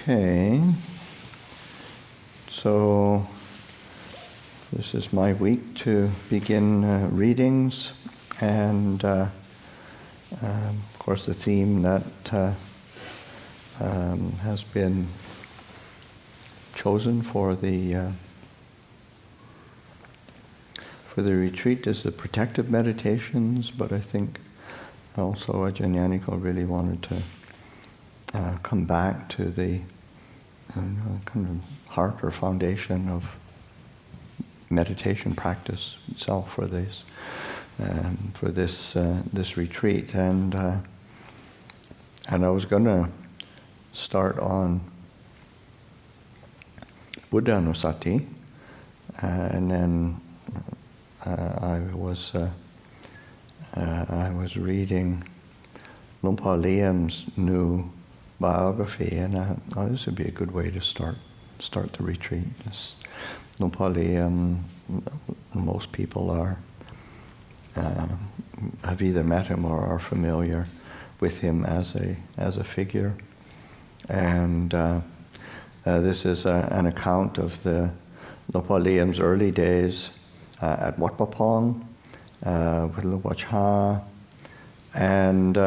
Okay, so this is my week to begin readings, and of course the theme that has been chosen for the retreat is the protective meditations, but I think also Ajahn Yaniko really wanted to come back to the kind of heart or foundation of meditation practice itself for this retreat, and I was going to start on Buddha Anusati, and then I was reading Luang Por Liem's new biography, and this would be a good way to start the retreat. Luang Por Liem, most people have either met him or are familiar with him as a figure, and this is an account of the Luang Por Liem's early days at Wat Pa Pong with Luang Chah, and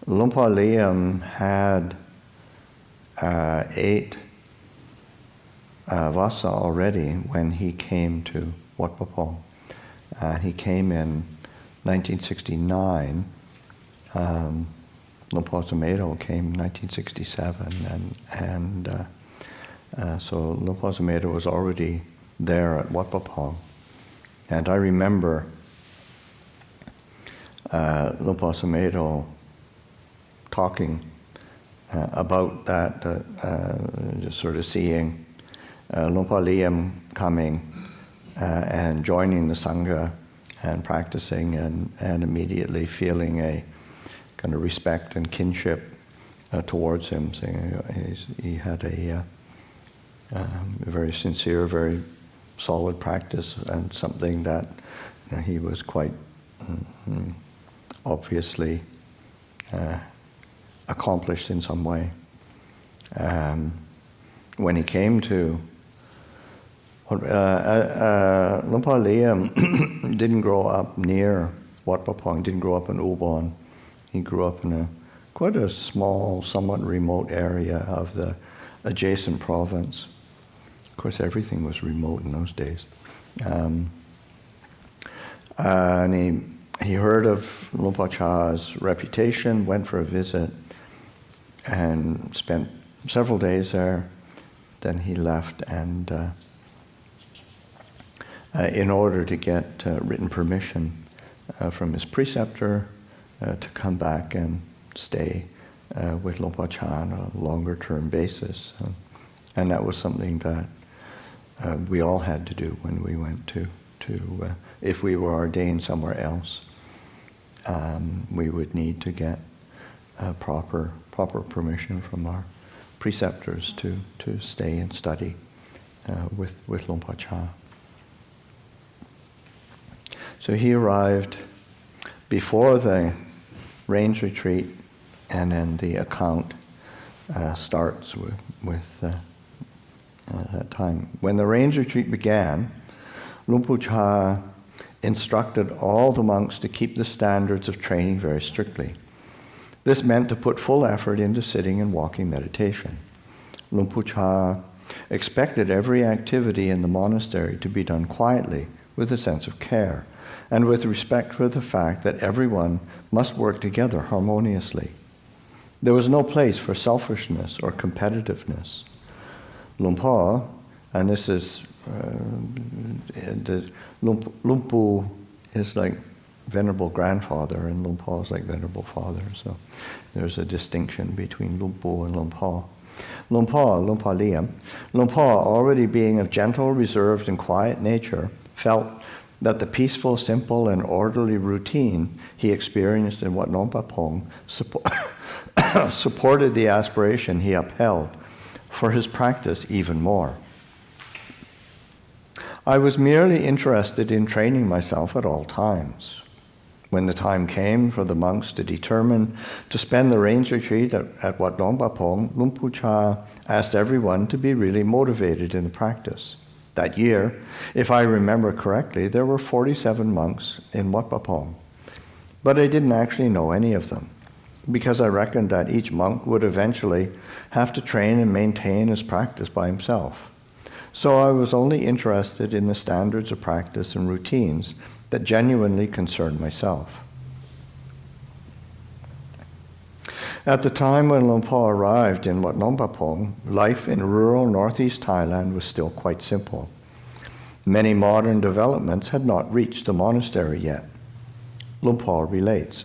Luang Por Liem had 8 vasa already when he came to Wat Pa Pong. He came in 1969. Luang Por Pasanno came in 1967, and so Luang Por Pasanno was already there at Wat Pa Pong. And I remember Luang Por Pasanno talking about that, just sort of seeing Luang Por Liem coming and joining the Sangha and practicing, and immediately feeling a kind of respect and kinship towards him, saying he had a very sincere, very solid practice, and something that he was quite obviously accomplished in some way. When he came to Luang Por Liem didn't grow up near Wat Pa Pong, didn't grow up in Ubon. He grew up in quite a small, somewhat remote area of the adjacent province. Of course, everything was remote in those days. And he heard of Luang Por Chah's reputation, went for a visit, and spent several days there. Then he left, and in order to get written permission from his preceptor to come back and stay with Luang Por Chah on a longer-term basis. And that was something that we all had to do when we went to if we were ordained somewhere else. We would need to get proper permission from our preceptors to stay and study with Luang Por Chah. So he arrived before the rains retreat, and then the account starts with that time. When the rains retreat began, Luang Por Chah instructed all the monks to keep the standards of training very strictly. This meant to put full effort into sitting and walking meditation. Luang Por Chah expected every activity in the monastery to be done quietly, with a sense of care, and with respect for the fact that everyone must work together harmoniously. There was no place for selfishness or competitiveness. Luang Por, and this is Luang Pu is like venerable grandfather, and Luang Por is like venerable father. So there's a distinction between Luang Pu and Luang Por. Luang Por Liem, Luang Por, already being of gentle, reserved, and quiet nature, felt that the peaceful, simple, and orderly routine he experienced in Wat Pa Pong supported the aspiration he upheld for his practice even more. I was merely interested in training myself at all times. When the time came for the monks to determine to spend the rains retreat at Wat Pa Pong, Luang Por Chah asked everyone to be really motivated in the practice. That year, if I remember correctly, there were 47 monks in Wat Pa Pong. But I didn't actually know any of them, because I reckoned that each monk would eventually have to train and maintain his practice by himself. So I was only interested in the standards of practice and routines that genuinely concerned myself. At the time when Luang Por arrived in Wat Pa Pong, life in rural northeast Thailand was still quite simple. Many modern developments had not reached the monastery yet. Luang Por relates,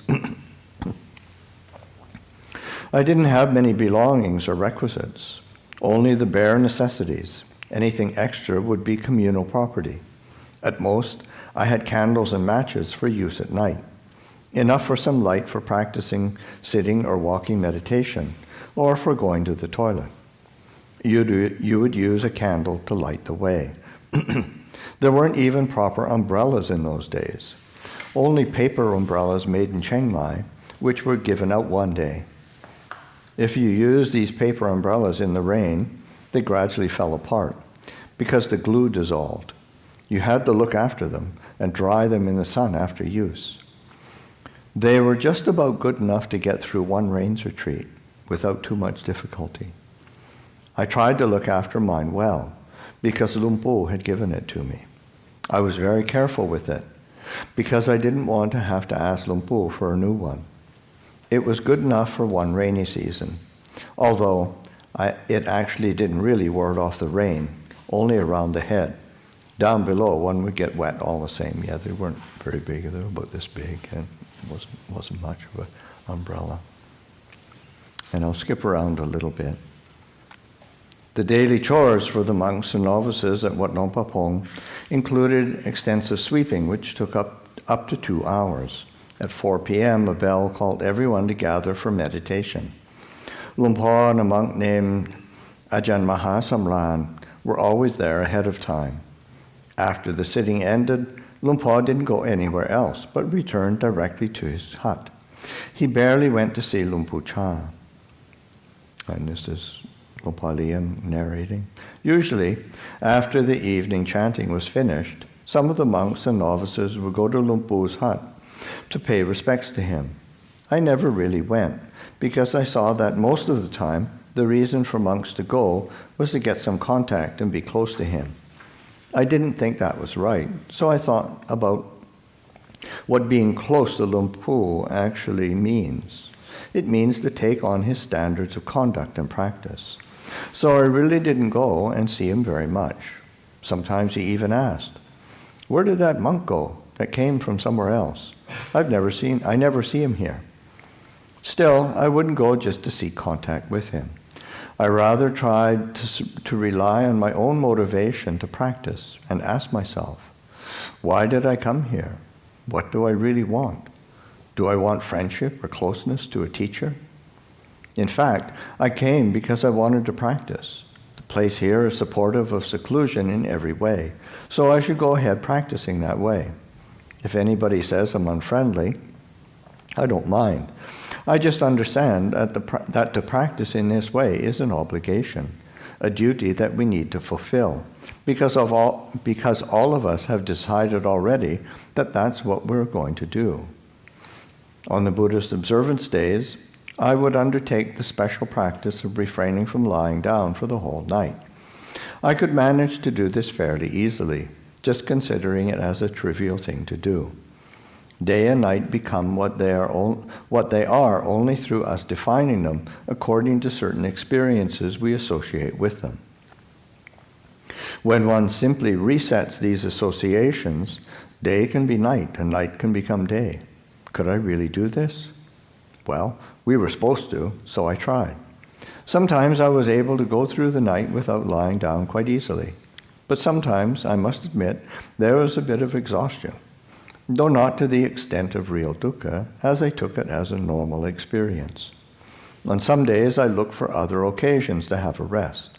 I didn't have many belongings or requisites, only the bare necessities. Anything extra would be communal property. At most, I had candles and matches for use at night, enough for some light for practicing sitting or walking meditation, or for going to the toilet. You would use a candle to light the way. There weren't even proper umbrellas in those days, only paper umbrellas made in Chiang Mai, which were given out one day. If you used these paper umbrellas in the rain, they gradually fell apart because the glue dissolved. You had to look after them and dry them in the sun after use. They were just about good enough to get through one rains retreat without too much difficulty. I tried to look after mine well because Luang Por had given it to me. I was very careful with it because I didn't want to have to ask Luang Por for a new one. It was good enough for one rainy season, although it actually didn't really ward off the rain, only around the head. Down below, one would get wet all the same. Yeah, they weren't very big. They were about this big, and it wasn't much of an umbrella. And I'll skip around a little bit. The daily chores for the monks and novices at Wat Pa Pong included extensive sweeping, which took up to 2 hours. At 4 p.m., a bell called everyone to gather for meditation. Luang Por and a monk named Ajahn Samlan were always there ahead of time. After the sitting ended, Luang Por didn't go anywhere else, but returned directly to his hut. He barely went to see Luang Por Chah. And this is Luang Por Liem narrating. Usually, after the evening chanting was finished, some of the monks and novices would go to Luang Por's hut to pay respects to him. I never really went, because I saw that most of the time, the reason for monks to go was to get some contact and be close to him. I didn't think that was right, so I thought about what being close to Luang Por actually means. It means to take on his standards of conduct and practice. So I really didn't go and see him very much. Sometimes he even asked, "Where did that monk go that came from somewhere else? I never see him here." Still, I wouldn't go just to seek contact with him. I rather tried to rely on my own motivation to practice and ask myself, why did I come here? What do I really want? Do I want friendship or closeness to a teacher? In fact, I came because I wanted to practice. The place here is supportive of seclusion in every way, so I should go ahead practicing that way. If anybody says I'm unfriendly, I don't mind. I just understand that to practice in this way is an obligation, a duty that we need to fulfill, because all of us have decided already that that's what we're going to do. On the Buddhist observance days, I would undertake the special practice of refraining from lying down for the whole night. I could manage to do this fairly easily, just considering it as a trivial thing to do. Day and night become what they are only through us defining them according to certain experiences we associate with them. When one simply resets these associations, day can be night and night can become day. Could I really do this? Well, we were supposed to, so I tried. Sometimes I was able to go through the night without lying down quite easily. But sometimes, I must admit, there was a bit of exhaustion, though not to the extent of real dukkha, as I took it as a normal experience. On some days, I looked for other occasions to have a rest.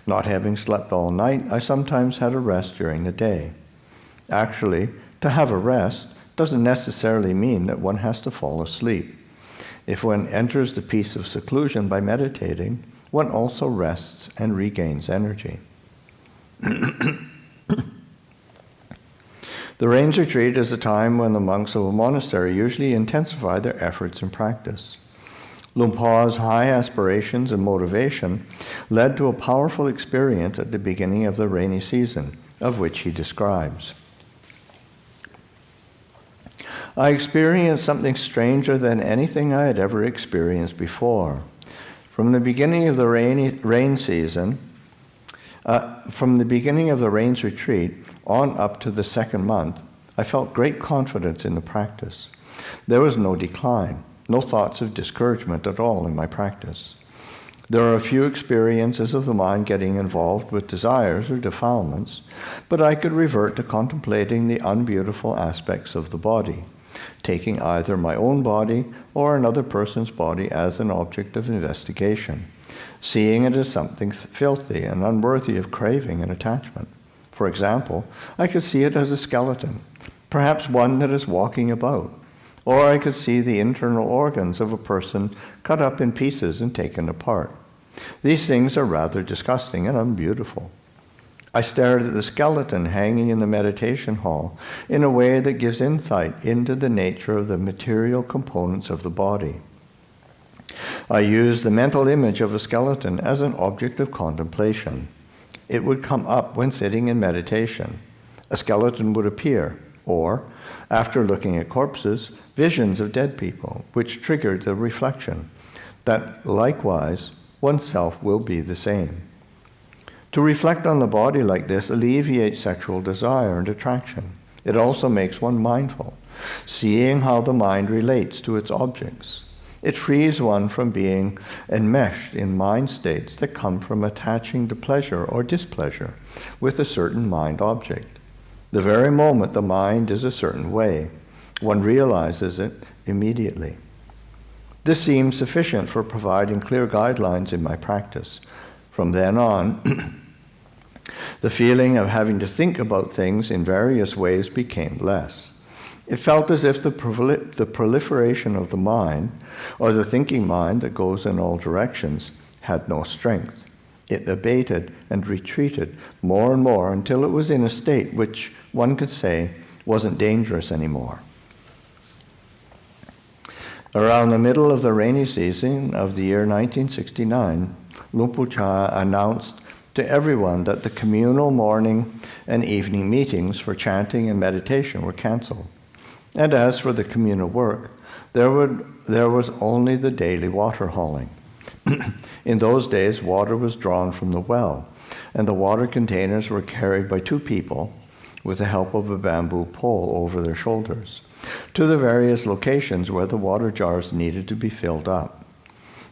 Not having slept all night, I sometimes had a rest during the day. Actually, to have a rest doesn't necessarily mean that one has to fall asleep. If one enters the peace of seclusion by meditating, one also rests and regains energy. The rains retreat is a time when the monks of a monastery usually intensify their efforts in practice. Luang Por's high aspirations and motivation led to a powerful experience at the beginning of the rainy season, of which he describes. I experienced something stranger than anything I had ever experienced before. From the beginning of the rains retreat on up to the second month, I felt great confidence in the practice. There was no decline, no thoughts of discouragement at all in my practice. There are a few experiences of the mind getting involved with desires or defilements, but I could revert to contemplating the unbeautiful aspects of the body, taking either my own body or another person's body as an object of investigation, seeing it as something filthy and unworthy of craving and attachment. For example, I could see it as a skeleton, perhaps one that is walking about, or I could see the internal organs of a person cut up in pieces and taken apart. These things are rather disgusting and unbeautiful. I stared at the skeleton hanging in the meditation hall in a way that gives insight into the nature of the material components of the body. I used the mental image of a skeleton as an object of contemplation. It would come up when sitting in meditation. A skeleton would appear, or, after looking at corpses, visions of dead people, which triggered the reflection that, likewise, oneself will be the same. To reflect on the body like this alleviates sexual desire and attraction. It also makes one mindful, seeing how the mind relates to its objects. It frees one from being enmeshed in mind states that come from attaching to pleasure or displeasure with a certain mind object. The very moment the mind is a certain way, one realizes it immediately. This seems sufficient for providing clear guidelines in my practice. From then on, the feeling of having to think about things in various ways became less. It felt as if the proliferation of the mind, or the thinking mind that goes in all directions, had no strength. It abated and retreated more and more until it was in a state which one could say wasn't dangerous anymore. Around the middle of the rainy season of the year 1969, Luang Por Chah announced to everyone that the communal morning and evening meetings for chanting and meditation were cancelled. And as for the communal work, there was only the daily water hauling. In those days, water was drawn from the well, and the water containers were carried by two people with the help of a bamboo pole over their shoulders to the various locations where the water jars needed to be filled up.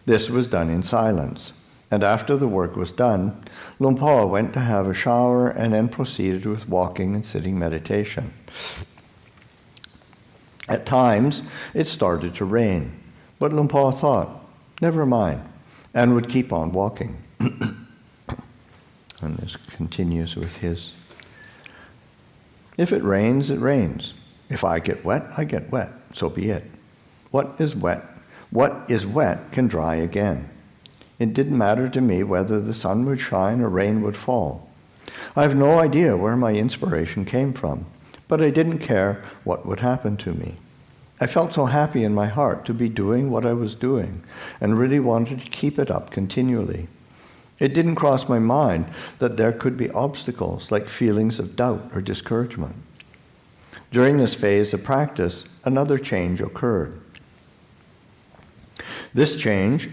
This was done in silence, and after the work was done, Luang Por went to have a shower and then proceeded with walking and sitting meditation. At times, it started to rain, but Luang Por thought, never mind, and would keep on walking. And this continues with his, if it rains, it rains. If I get wet, I get wet. So be it. What is wet can dry again. It didn't matter to me whether the sun would shine or rain would fall. I have no idea where my inspiration came from, but I didn't care what would happen to me. I felt so happy in my heart to be doing what I was doing and really wanted to keep it up continually. It didn't cross my mind that there could be obstacles like feelings of doubt or discouragement. During this phase of practice, another change occurred. This change,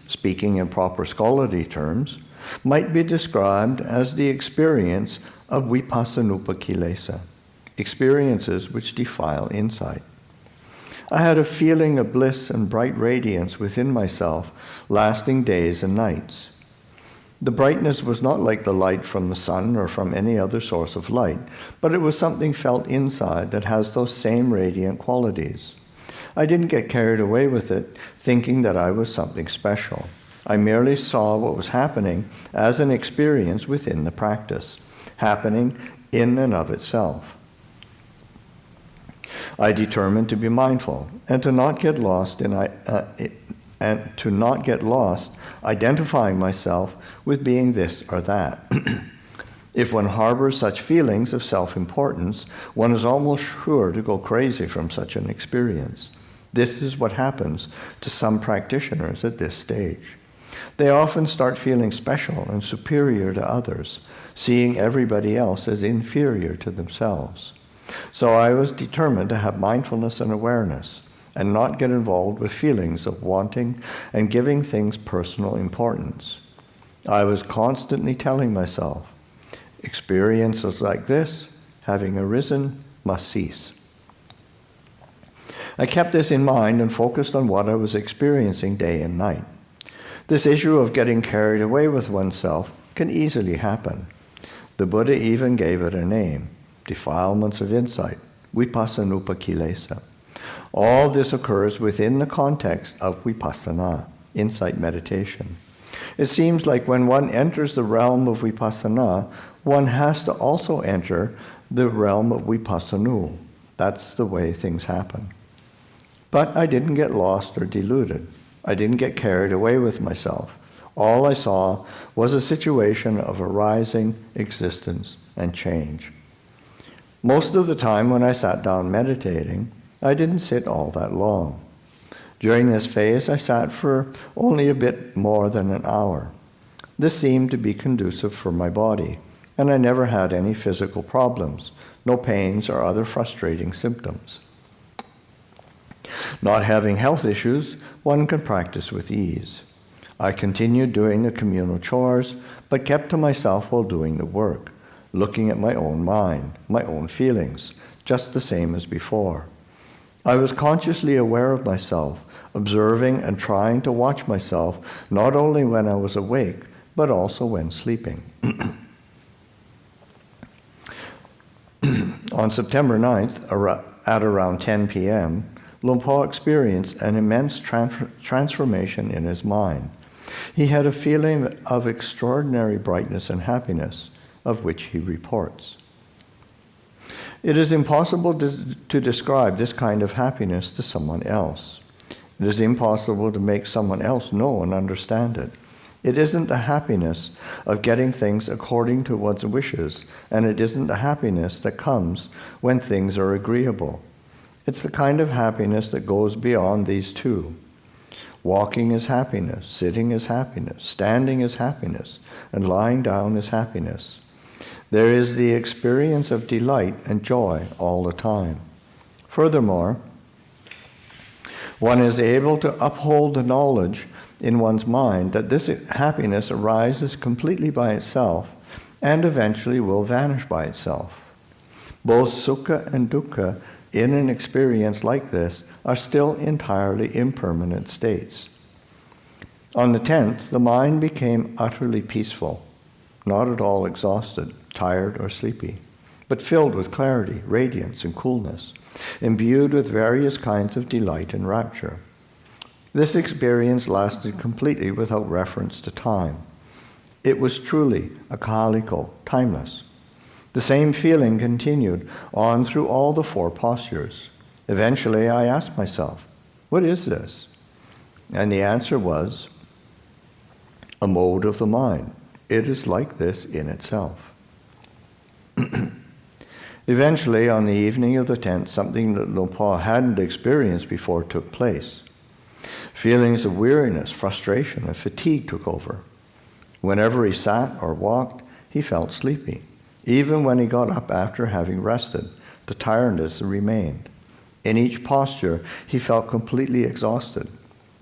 speaking in proper scholarly terms, might be described as the experience of vipassanupa kilesa, experiences which defile insight. I had a feeling of bliss and bright radiance within myself, lasting days and nights. The brightness was not like the light from the sun or from any other source of light, but it was something felt inside that has those same radiant qualities. I didn't get carried away with it, thinking that I was something special. I merely saw what was happening as an experience within the practice, happening in and of itself. I determined to be mindful and to not get lost identifying myself with being this or that. If one harbors such feelings of self-importance, one is almost sure to go crazy from such an experience. This is what happens to some practitioners at this stage. They often start feeling special and superior to others, seeing everybody else as inferior to themselves. So I was determined to have mindfulness and awareness, and not get involved with feelings of wanting and giving things personal importance. I was constantly telling myself, experiences like this, having arisen, must cease. I kept this in mind and focused on what I was experiencing day and night. This issue of getting carried away with oneself can easily happen. The Buddha even gave it a name, defilements of insight, vipassanupakilesa. All this occurs within the context of vipassana, insight meditation. It seems like when one enters the realm of vipassana, one has to also enter the realm of vipassanu. That's the way things happen. But I didn't get lost or deluded. I didn't get carried away with myself. All I saw was a situation of arising, existence, and change. Most of the time when I sat down meditating, I didn't sit all that long. During this phase, I sat for only a bit more than an hour. This seemed to be conducive for my body, and I never had any physical problems, no pains or other frustrating symptoms. Not having health issues, one can practice with ease. I continued doing the communal chores, but kept to myself while doing the work, looking at my own mind, my own feelings, just the same as before. I was consciously aware of myself, observing and trying to watch myself, not only when I was awake, but also when sleeping. On September 9th, at around 10 p.m., Luang Por experienced an immense transformation in his mind. He had a feeling of extraordinary brightness and happiness, of which he reports. It is impossible to describe this kind of happiness to someone else. It is impossible to make someone else know and understand it. It isn't the happiness of getting things according to one's wishes, and it isn't the happiness that comes when things are agreeable. It's the kind of happiness that goes beyond these two. Walking is happiness, sitting is happiness, standing is happiness, and lying down is happiness. There is the experience of delight and joy all the time. Furthermore, one is able to uphold the knowledge in one's mind that this happiness arises completely by itself and eventually will vanish by itself. Both sukha and dukkha in an experience like this are still entirely impermanent states. On the 10th, the mind became utterly peaceful, not at all exhausted, tired, or sleepy, but filled with clarity, radiance, and coolness, imbued with various kinds of delight and rapture. This experience lasted completely without reference to time. It was truly akaliko, timeless. The same feeling continued on through all the 4 postures. Eventually, I asked myself, what is this? And the answer was, a mode of the mind. It is like this in itself. Eventually, on the evening of the 10th, something that Luang Por hadn't experienced before took place. Feelings of weariness, frustration, and fatigue took over. Whenever he sat or walked, he felt sleepy. Even when he got up after having rested, the tiredness remained. In each posture, he felt completely exhausted.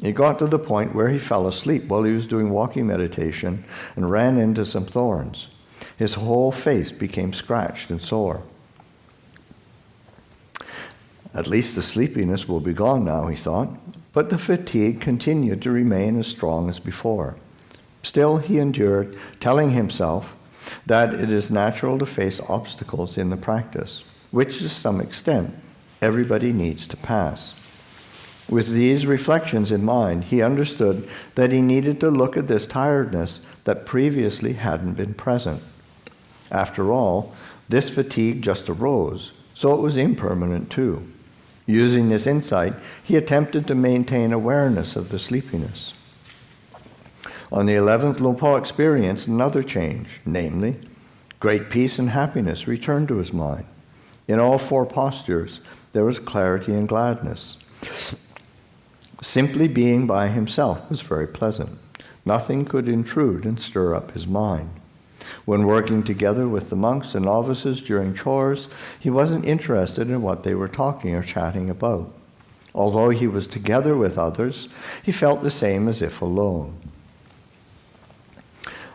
It got to the point where he fell asleep while he was doing walking meditation and ran into some thorns. His whole face became scratched and sore. At least the sleepiness will be gone now, he thought, but the fatigue continued to remain as strong as before. Still, he endured, telling himself that it is natural to face obstacles in the practice, which to some extent everybody needs to pass. With these reflections in mind, he understood that he needed to look at this tiredness that previously hadn't been present. After all, this fatigue just arose, so it was impermanent too. Using this insight, he attempted to maintain awareness of the sleepiness. On the 11th, Luang Por experienced another change, namely, great peace and happiness returned to his mind. In all 4 postures, there was clarity and gladness. Simply being by himself was very pleasant. Nothing could intrude and stir up his mind. When working together with the monks and novices during chores, he wasn't interested in what they were talking or chatting about. Although he was together with others, he felt the same as if alone.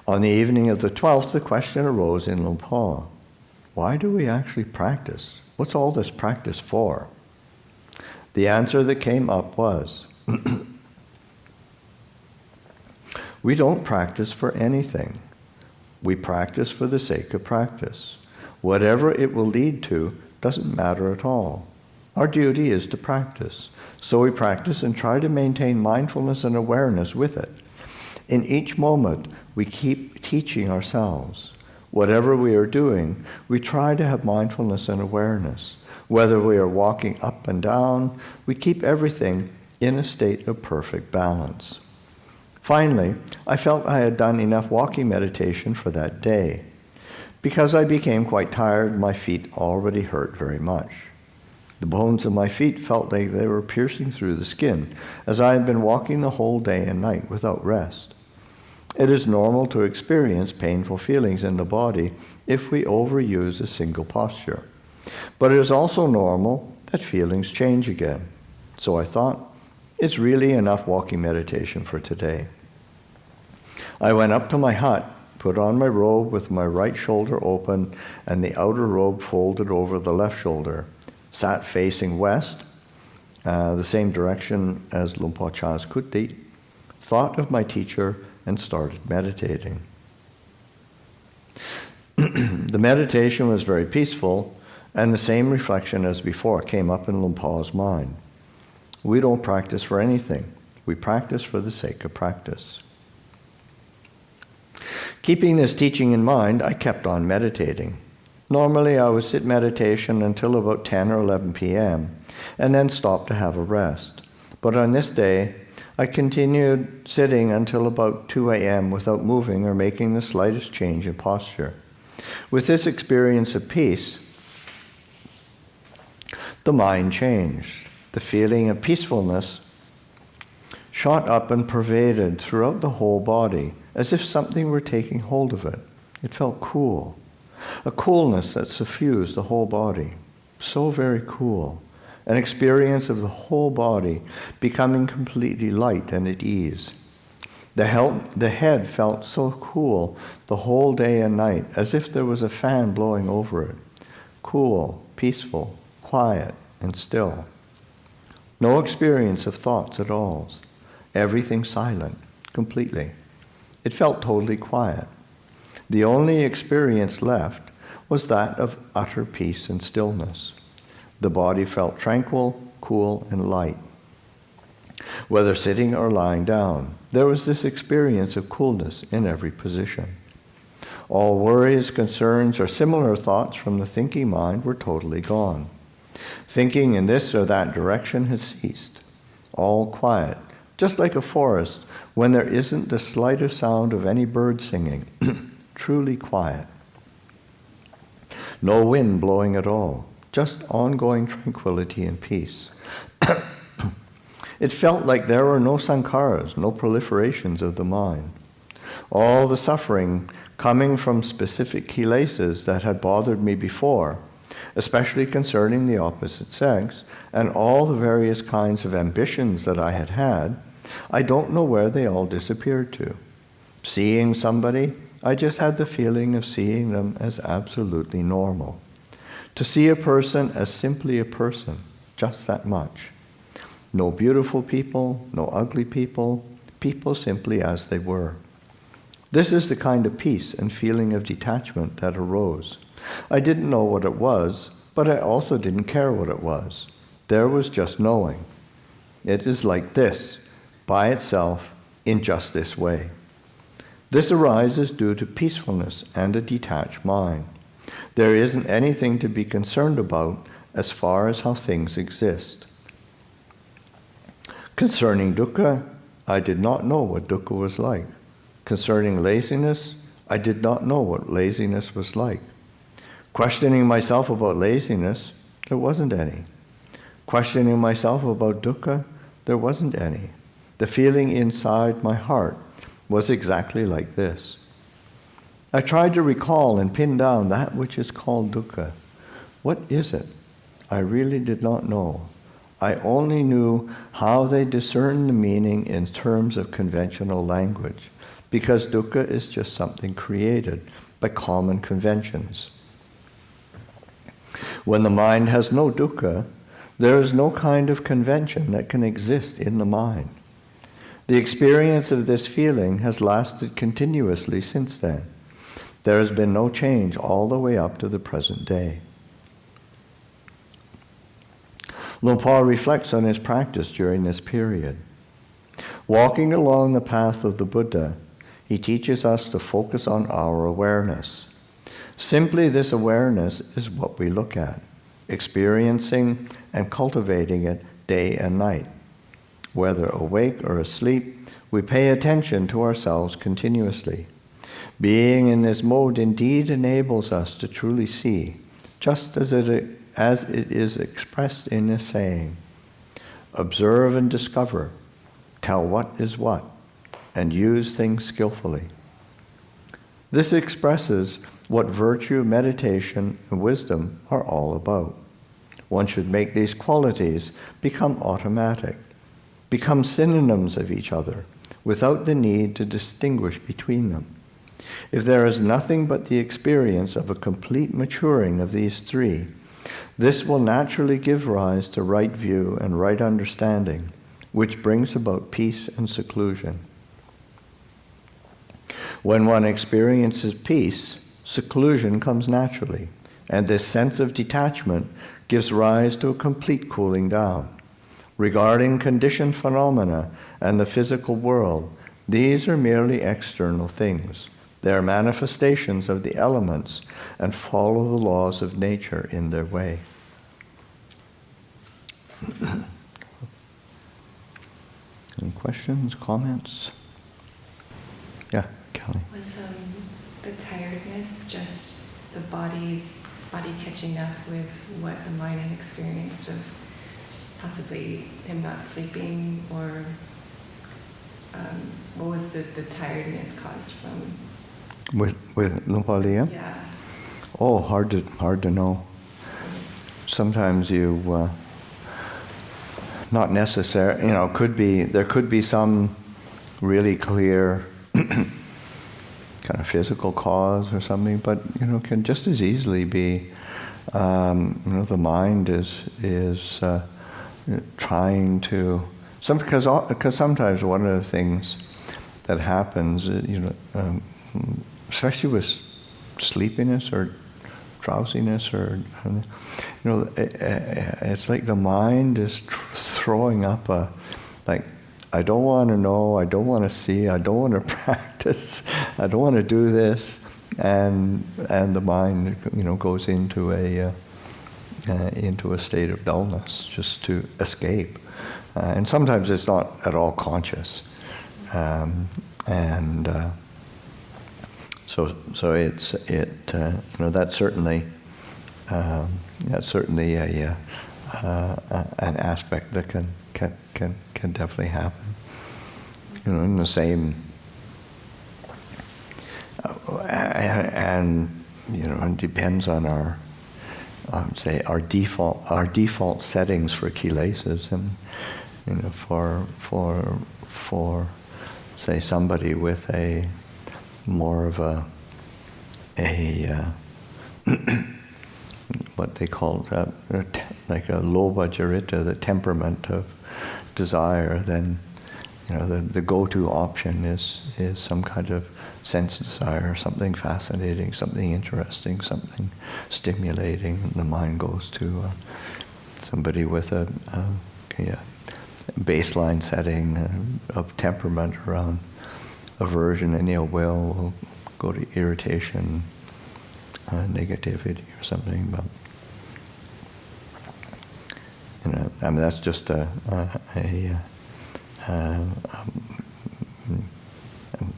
On the evening of the 12th, the question arose in Luang Por, why do we actually practice? What's all this practice for? The answer that came up was, we don't practice for anything. We practice for the sake of practice. Whatever it will lead to doesn't matter at all. Our duty is to practice. So we practice and try to maintain mindfulness and awareness with it. In each moment, we keep teaching ourselves. Whatever we are doing, we try to have mindfulness and awareness. Whether we are walking up and down, we keep everything in a state of perfect balance. Finally, I felt I had done enough walking meditation for that day. Because I became quite tired, my feet already hurt very much. The bones of my feet felt like they were piercing through the skin, as I had been walking the whole day and night without rest. It is normal to experience painful feelings in the body if we overuse a single posture. But it is also normal that feelings change again. So I thought, it's really enough walking meditation for today. I went up to my hut, put on my robe with my right shoulder open and the outer robe folded over the left shoulder, sat facing west, the same direction as Luang Por Chah's kuti, thought of my teacher, and started meditating. The meditation was very peaceful, and the same reflection as before came up in Luang Por's mind. We don't practice for anything. We practice for the sake of practice. Keeping this teaching in mind, I kept on meditating. Normally, I would sit meditation until about 10 or 11 p.m. and then stop to have a rest. But on this day, I continued sitting until about 2 a.m. without moving or making the slightest change in posture. With this experience of peace, the mind changed. The feeling of peacefulness shot up and pervaded throughout the whole body, as if something were taking hold of it. It felt cool. A coolness that suffused the whole body. So very cool. An experience of the whole body becoming completely light and at ease. The head felt so cool the whole day and night, as if there was a fan blowing over it. Cool, peaceful, quiet, and still. No experience of thoughts at all. Everything silent, completely. It felt totally quiet. The only experience left was that of utter peace and stillness. The body felt tranquil, cool, and light. Whether sitting or lying down, there was this experience of coolness in every position. All worries, concerns, or similar thoughts from the thinking mind were totally gone. Thinking in this or that direction had ceased. All quiet, just like a forest when there isn't the slightest sound of any bird singing. Truly quiet. No wind blowing at all, just ongoing tranquility and peace. It felt like there were no sankharas, no proliferations of the mind. All the suffering coming from specific kilesas that had bothered me before, especially concerning the opposite sex, and all the various kinds of ambitions that I had had, I don't know where they all disappeared to. Seeing somebody, I just had the feeling of seeing them as absolutely normal. To see a person as simply a person, just that much. No beautiful people, no ugly people, people simply as they were. This is the kind of peace and feeling of detachment that arose. I didn't know what it was, but I also didn't care what it was. There was just knowing. It is like this, by itself, in just this way. This arises due to peacefulness and a detached mind. There isn't anything to be concerned about as far as how things exist. Concerning dukkha, I did not know what dukkha was like. Concerning laziness, I did not know what laziness was like. Questioning myself about laziness, there wasn't any. Questioning myself about dukkha, there wasn't any. The feeling inside my heart was exactly like this. I tried to recall and pin down that which is called dukkha. What is it? I really did not know. I only knew how they discern the meaning in terms of conventional language, because dukkha is just something created by common conventions. When the mind has no dukkha, there is no kind of convention that can exist in the mind. The experience of this feeling has lasted continuously since then. There has been no change all the way up to the present day. Luang Por reflects on his practice during this period. Walking along the path of the Buddha, he teaches us to focus on our awareness. Simply this awareness is what we look at, experiencing and cultivating it day and night. Whether awake or asleep, we pay attention to ourselves continuously. Being in this mode indeed enables us to truly see, just as it is expressed in this saying, observe and discover, tell what is what, and use things skillfully. This expresses what virtue, meditation, and wisdom are all about. One should make these qualities become automatic, become synonyms of each other, without the need to distinguish between them. If there is nothing but the experience of a complete maturing of these three, this will naturally give rise to right view and right understanding, which brings about peace and seclusion. When one experiences peace, seclusion comes naturally, and this sense of detachment gives rise to a complete cooling down. Regarding conditioned phenomena and the physical world, these are merely external things. They are manifestations of the elements and follow the laws of nature in their way. Any questions, comments? Yeah, Kelly. Was the tiredness just the body catching up with what the mind had experienced of possibly him not sleeping, or what was the tiredness caused from? With Luang Por Liem? Yeah. Oh, hard to know. Sometimes you, not necessary. There could be some really clear kind of physical cause or something, but can just as easily be, the mind is trying to. Because sometimes one of the things that happens, especially with sleepiness or drowsiness, or it's like the mind is throwing up I don't want to know, I don't want to see, I don't want to practice, I don't want to do this, and the mind goes into a state of dullness just to escape, and sometimes it's not at all conscious, So that's certainly an aspect that can definitely happen. In the same, and it depends on our default settings for kilesas, and for say somebody with a more of a what they call like a lobha jarita, the temperament of desire, then the go-to option is some kind of sense desire, something fascinating, something interesting, something stimulating. The mind goes to somebody with a baseline setting of temperament around aversion, and will go to irritation, negativity or something. But I mean, that's just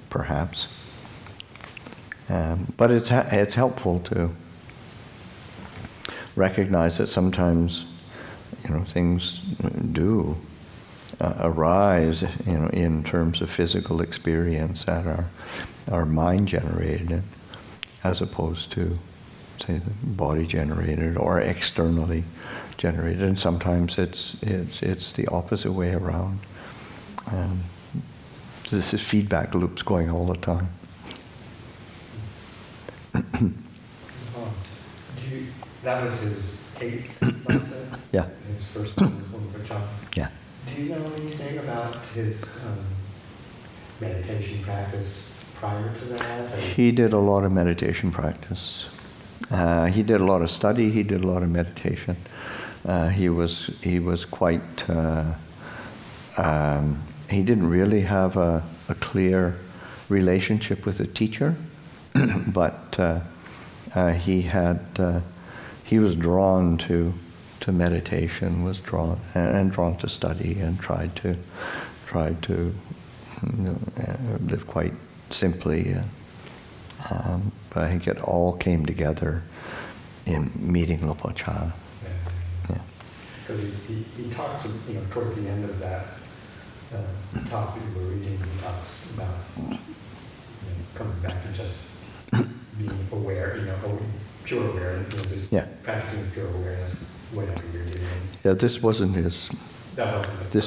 perhaps. But it's helpful to recognize that sometimes, things do arise, in terms of physical experience that are mind generated, as opposed to, say, body generated or externally generated. And sometimes it's the opposite way around. This is feedback loops going all the time. That was his 8th lesson? Yeah. His first one with Luang Por Pasanno. Yeah. Do you know anything about his meditation practice prior to that? Or? He did a lot of meditation practice. He did a lot of study. He did a lot of meditation. He was quite. He didn't really have a clear relationship with a teacher, but he was drawn to meditation, was drawn to study, and tried to live quite simply. But I think it all came together in meeting Luang Por Chah. Yeah. Because he talks, towards the end of that talk that you were reading, he talks about coming back and just being aware, pure awareness, just practicing with pure awareness, whatever you're doing. Yeah, this wasn't his. That wasn't the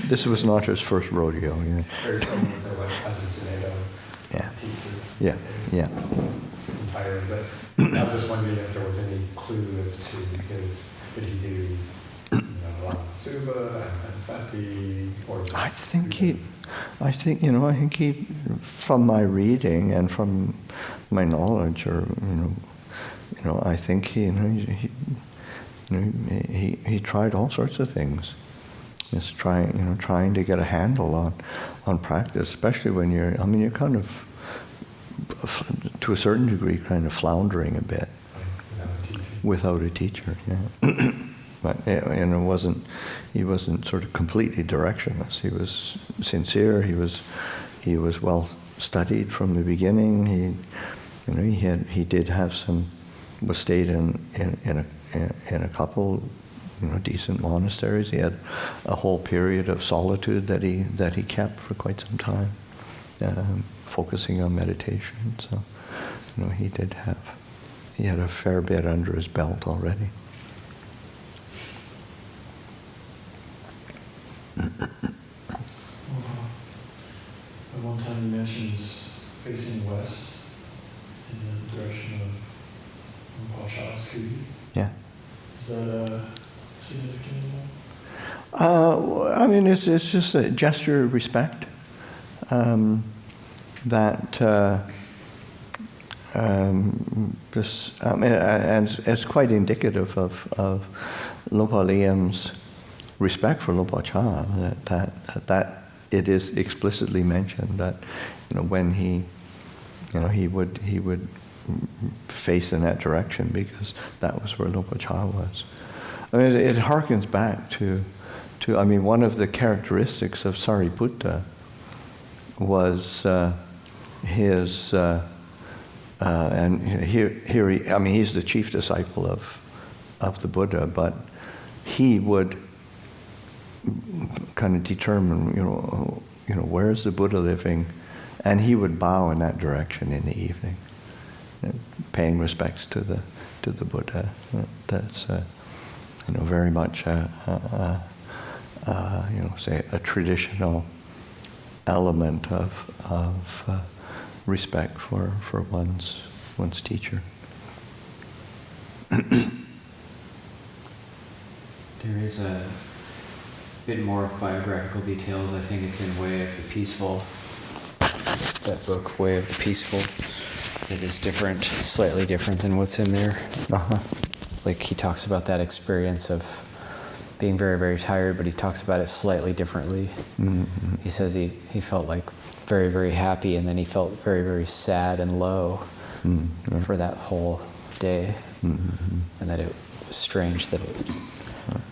This was not his first rodeo. Yeah. Very similar to what Ajahn teaches. Yeah. Yeah. Entirely, but I was just wondering if there was any clue as to did he do Lama Suba and Sati, or just I think he, from my reading and from my knowledge, or I think he tried all sorts of things. Just trying to get a handle on practice, especially when you're kind of, to a certain degree, kind of floundering a bit without a teacher. Yeah. But he wasn't sort of completely directionless. He was sincere. He was well studied from the beginning. He did have was stayed in a couple decent monasteries. He had a whole period of solitude that he kept for quite some time, focusing on meditation. So he had a fair bit under his belt already. At one time he mentions facing west in the direction of Luang Por Chah's kuti. Yeah. Is that significant at all? I mean, it's just a gesture of respect and it's quite indicative of Luang Por Liem's respect for Luang Por Chah, that it is explicitly mentioned that when he would face in that direction, because that was where Luang Por Chah was. I mean, it harkens back to one of the characteristics of Sariputta was his and here he's the chief disciple of the Buddha, but he would kind of determine, where is the Buddha living, and he would bow in that direction in the evening, paying respects to the Buddha. That's very much say a traditional element of respect for one's teacher. There is a bit more biographical details. I think it's in Way of the Peaceful. That book, Way of the Peaceful. It is different, slightly different than what's in there. Uh-huh. Like he talks about that experience of being very, very tired, but he talks about it slightly differently. Mm-hmm. He says he felt like very, very happy, and then he felt very, very sad and low for that whole day. Mm-hmm. And that it was strange that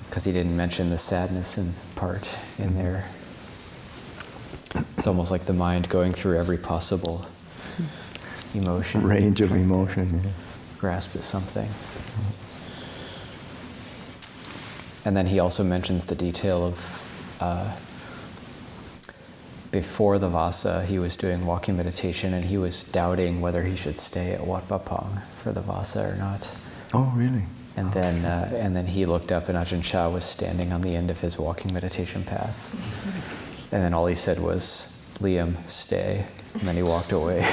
because he didn't mention the sadness in part in there. It's almost like the mind going through every possible emotion. Range of trying to emotion. Yeah. grasp at something. And then he also mentions the detail of before the Vasa, he was doing walking meditation and he was doubting whether he should stay at Wat Pa Pong for the Vasa or not. Oh, really? And then he looked up and Ajahn Chah was standing on the end of his walking meditation path. And then all he said was, "Liem, stay." And then he walked away.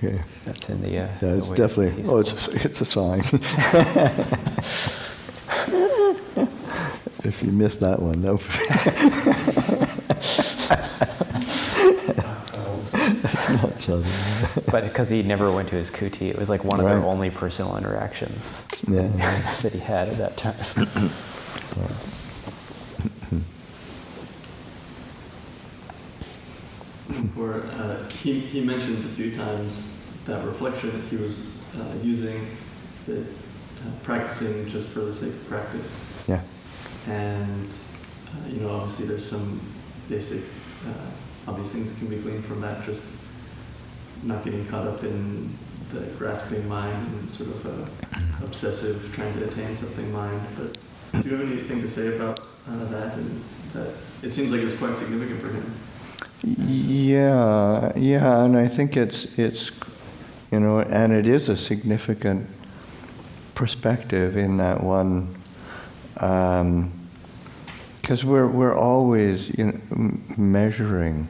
Okay. That's in the Yeah, the it's way definitely. of Oh, peaceful. it's a sign. If you missed that one, no. That's not southern. But because he never went to his kuti, it was like one of Right. their only personal interactions Yeah. that he had at that time. Or he mentions a few times that reflection that he was using, that practicing just for the sake of practice. Yeah. And obviously there's some basic obvious things that can be gleaned from that, just not getting caught up in the grasping mind and sort of obsessive trying to attain something mind. But do you have anything to say about that? And that it seems like it was quite significant for him. Yeah, and I think it's and it is a significant perspective in that one, because we're always measuring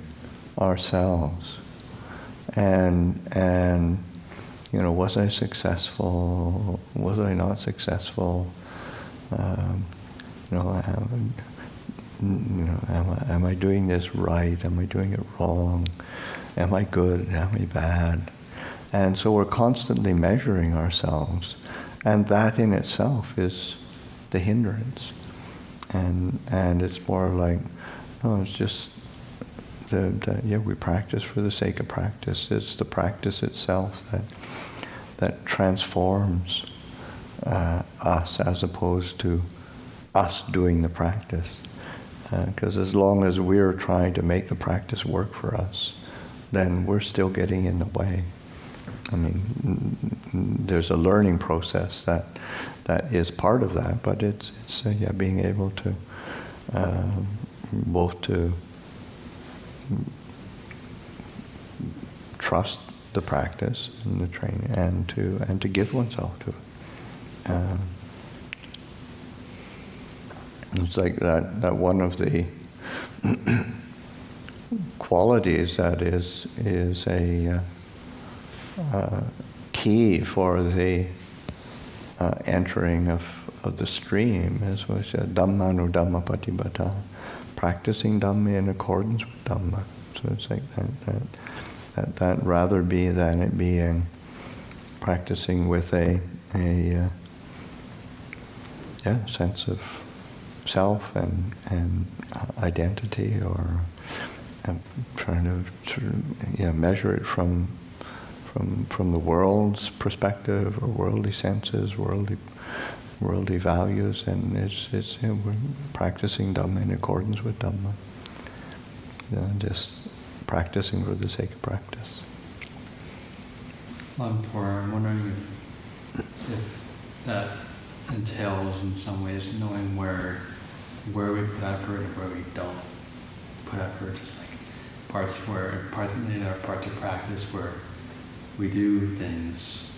ourselves, and was I successful? Was I not successful? Am I doing this right? Am I doing it wrong? Am I good? Am I bad? And so we're constantly measuring ourselves, and that in itself is the hindrance. And it's more like, no, it's just we practice for the sake of practice. It's the practice itself that transforms us, as opposed to us doing the practice. Because as long as we're trying to make the practice work for us, then we're still getting in the way. I mean, there's a learning process that is part of that, but it's being able to both to trust the practice and the training, and to give oneself to it. It's like that one of the qualities that is a key for the entering of the stream is what said, Dhammanu Dhamma Patibhata, practicing Dhamma in accordance with Dhamma. So it's like that rather be than it being practicing with a sense of self and identity, or trying to measure it from the world's perspective, or worldly senses, worldly values, and it's we're practicing Dhamma in accordance with Dhamma. Just practicing for the sake of practice. Luang Por, I'm wondering if that entails in some ways knowing where we put effort and where we don't put effort, just like parts of practice where we do things,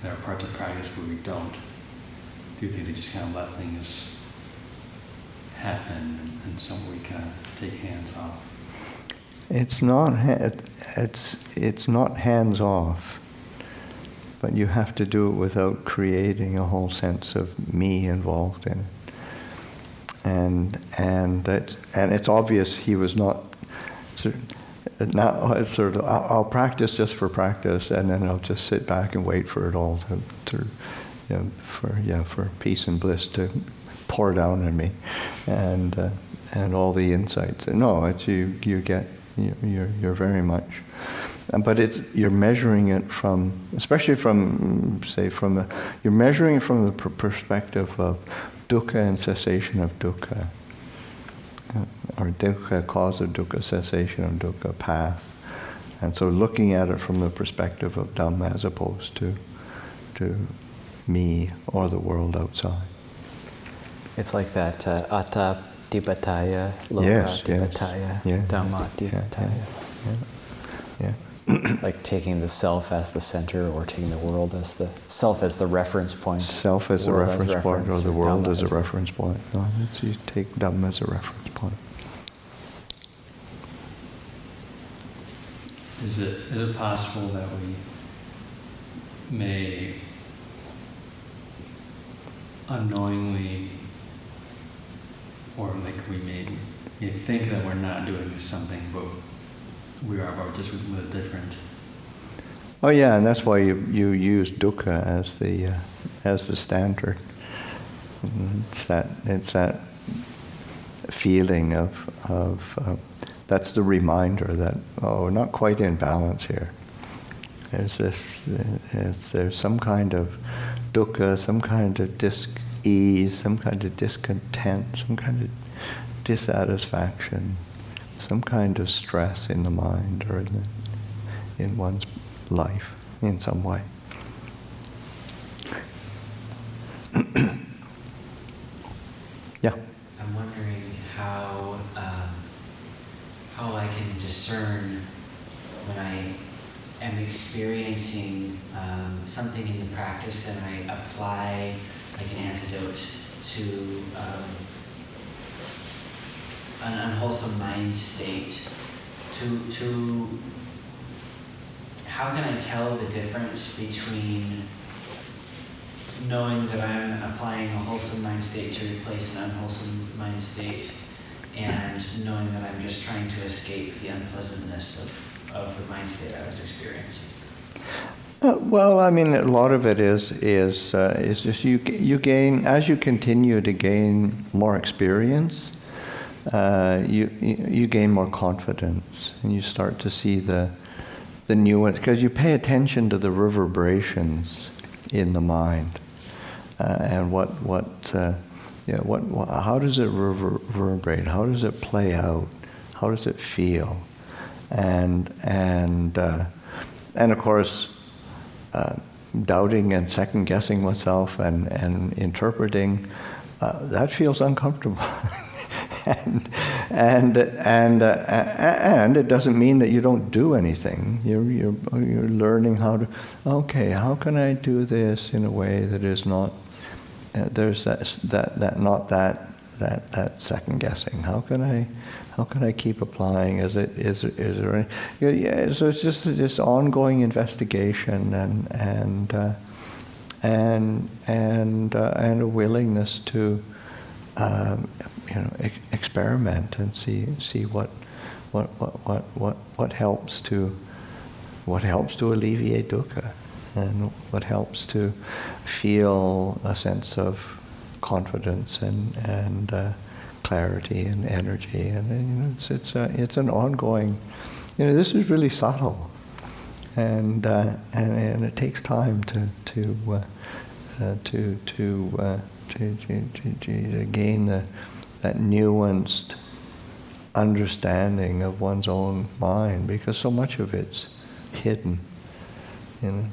there are parts of practice where we don't do things, we just kind of let things happen, and so we kind of take hands off. It's not hands off, but you have to do it without creating a whole sense of me involved in it. And it's obvious he was not. Now it's sort of, I'll practice just for practice, and then I'll just sit back and wait for it all for peace and bliss to pour down on me, and all the insights. No, it's you're very much but you're measuring it from, especially from, say, you're measuring it from the perspective of dukkha and cessation of dukkha, or dukkha, cause of dukkha, cessation of dukkha, path. And so looking at it from the perspective of Dhamma as opposed to me or the world outside. It's like that atta dipataya, loka dipataya, dhamma dipataya. Yeah. Like taking the self as the center, or taking the world as the self as the reference point. Self as the reference point, or the world as a reference point. No, you take Dhamma as a reference point. Is it possible that we may unknowingly, or like we may think that we're not doing something, but we are, but just with a different. Oh yeah, and that's why you use dukkha as the standard. It's that feeling of that's the reminder that we're not quite in balance here. There's some kind of dukkha, some kind of dis-ease, some kind of discontent, some kind of dissatisfaction, some kind of stress in the mind or in one's life in some way. Yeah. I'm wondering how I can discern when I am experiencing something in the practice and I apply like an antidote to an unwholesome mind state. To how can I tell the difference between knowing that I'm applying a wholesome mind state to replace an unwholesome mind state, and knowing that I'm just trying to escape the unpleasantness of the mind state I was experiencing? Well, I mean, a lot of it is just you gain, as you continue to gain more experience, you gain more confidence, and you start to see the nuance, because you pay attention to the reverberations in the mind, and how does it reverberate? How does it play out? How does it feel? And of course, doubting and second guessing oneself and interpreting, that feels uncomfortable. and it doesn't mean that you don't do anything. You're learning how can I do this in a way that is not there's that second guessing. How can I keep applying? Is there any, so it's just this ongoing investigation and a willingness to experiment and see what helps to alleviate dukkha, and what helps to feel a sense of confidence and clarity and energy, and it's an ongoing. This is really subtle, and it takes time to gain that nuanced understanding of one's own mind, because so much of it's hidden. And